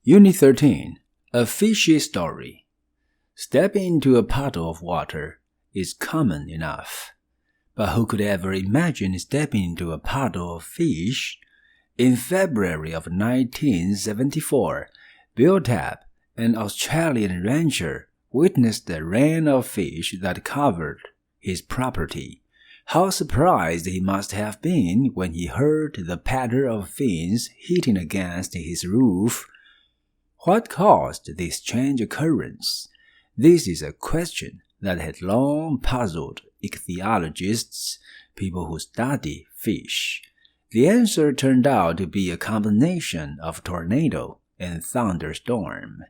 Unit 13, A Fishy Story. Stepping into a puddle of water is common enough, but who could ever imagine stepping into a puddle of fish? In February of 1974, ‑pʌd, an Australian rancher, witnessed a rain of fish that covered his property. How surprised he must have been when he heard the patter of fins hitting against his roof. What caused this strange occurrence? This is a question that had long puzzled ichthyologists, people who study fish. The answer turned out to be a combination of tornado and thunderstorm.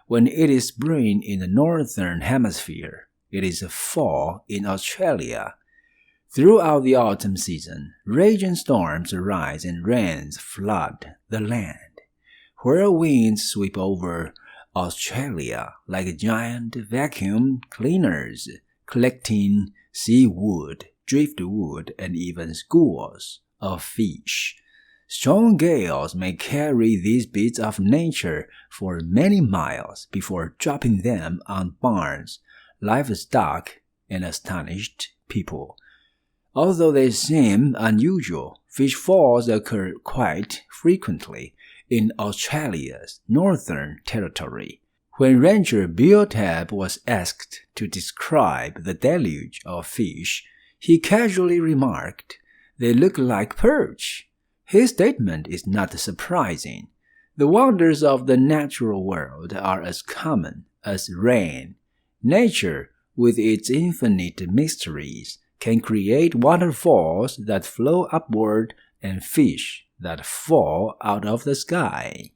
When it is spring in the northern hemisphere, it is fall in Australia. Throughout the autumn season, raging storms arise and rains flood the land. Whirlwinds sweep over Australia like giant vacuum cleaners, collecting seaweed, driftwood, and even schools of fish. Strong gales may carry these bits of nature for many miles before dropping them on barns, livestock, and astonished people. Although they seem unusual, fish falls occur quite frequently in Australia's northern territory. When rancher ‑pʌd was asked to describe the deluge of fish, he casually remarked, "They look like perch." His statement is not surprising. The wonders of the natural world are as common as rain. Nature, with its infinite mysteries, can create waterfalls that flow upward and fish that fall out of the sky.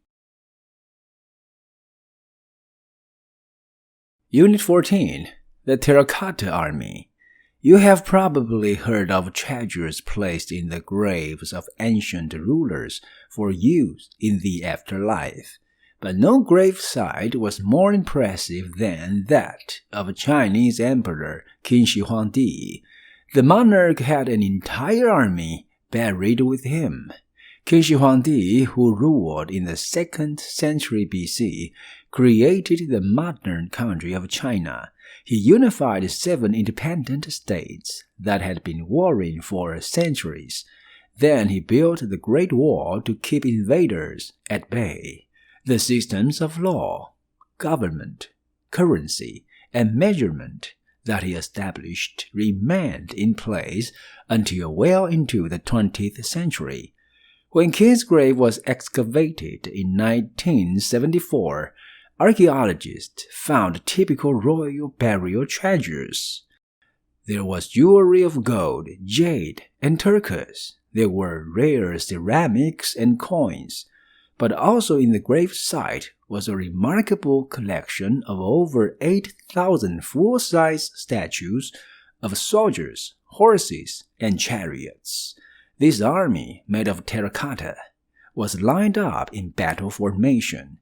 Unit 14, The Terra Cotta Army. You have probably heard of treasures placed in the graves of ancient rulers for use in the afterlife, but no gravesite was more impressive than that of Chinese Emperor Qin Shi Huangdi. The monarch had an entire army buried with him. Qin Shi Huangdi, who ruled in the 2nd century BC, created the modern country of China. He unified 7 independent states that had been warring for centuries. Then he built the Great Wall to keep invaders at bay. The systems of law, government, currency, and measurement that he established remained in place until well into the 20th century. When Qin's grave was excavated in 1974, archaeologists found typical royal burial treasures. There was jewelry of gold, jade, and turquoise. There were rare ceramics and coins. But also in the gravesite was a remarkable collection of over 8,000 full-size statues of soldiers, horses, and chariots. This army, made of terracotta, was lined up in battle formation.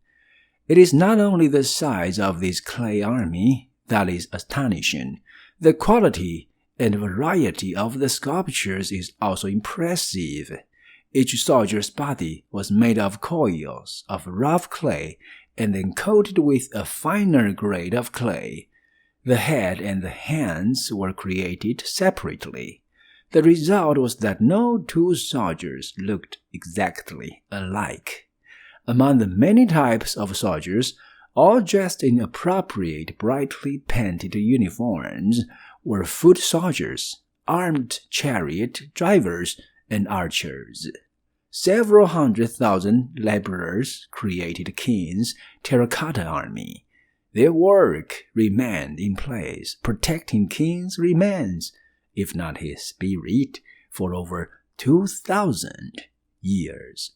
It is not only the size of this clay army that is astonishing. The quality and variety of the sculptures is also impressive. Each soldier's body was made of coils of rough clay and then coated with a finer grade of clay. The head and the hands were created separately. The result was that no 2 soldiers looked exactly alike. Among the many types of soldiers, all dressed in appropriate brightly painted uniforms, were foot soldiers, armed chariot drivers, and archers. Several 100,000 laborers created Qin's terracotta army. Their work remained in place, protecting Qin's remains, if not his spirit, for over 2,000 years.